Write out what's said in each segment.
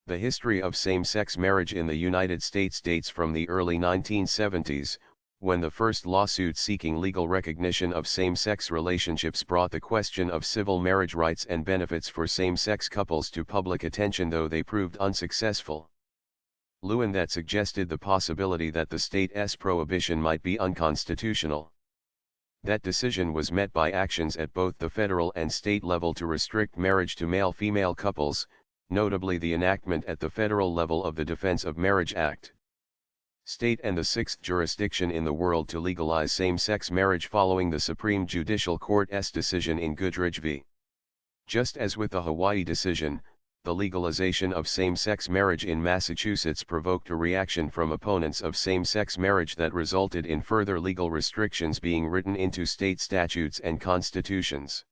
The history of same-sex marriage in the United States dates from the early 1970s, when the first lawsuit seeking legal recognition of same-sex relationships brought the question of civil marriage rights and benefits for same-sex couples to public attention, though they proved unsuccessful. Lewin that suggested the possibility that the state's prohibition might be unconstitutional. That decision was met by actions at both the federal and state level to restrict marriage to male-female couples, notably the enactment at the federal level of the Defense of Marriage Act. State and the sixth jurisdiction in the world to legalize same-sex marriage following the Supreme Judicial Court's decision in Goodridge v. Just as with the Hawaii decision, the legalization of same-sex marriage in Massachusetts provoked a reaction from opponents of same-sex marriage that resulted in further legal restrictions being written into state statutes and constitutions.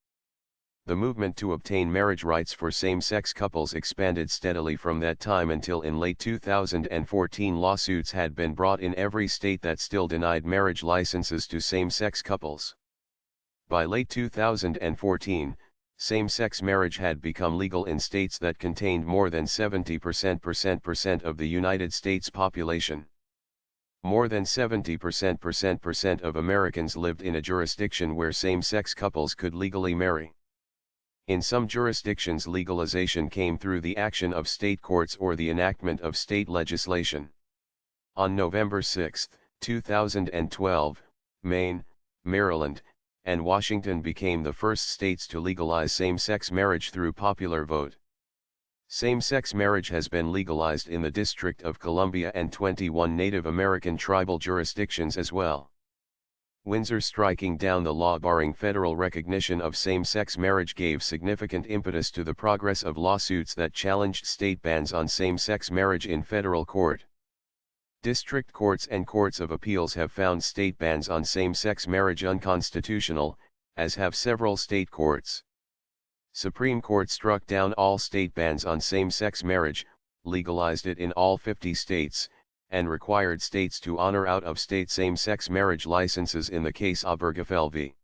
The movement to obtain marriage rights for same-sex couples expanded steadily from that time until in late 2014 lawsuits had been brought in every state that still denied marriage licenses to same-sex couples. By late 2014, same-sex marriage had become legal in states that contained more than 70% of the United States population. More than 70% of Americans lived in a jurisdiction where same-sex couples could legally marry. In some jurisdictions, legalization came through the action of state courts or the enactment of state legislation. On November 6, 2012, Maine, Maryland, and Washington became the first states to legalize same-sex marriage through popular vote. Same-sex marriage has been legalized in the District of Columbia and 21 Native American tribal jurisdictions as well. Windsor striking down the law barring federal recognition of same-sex marriage gave significant impetus to the progress of lawsuits that challenged state bans on same-sex marriage in federal court. District courts and courts of appeals have found state bans on same-sex marriage unconstitutional, as have several state courts. Supreme Court struck down all state bans on same-sex marriage, legalized it in all 50 states, and required states to honor out-of-state same-sex marriage licenses in the case Obergefell v.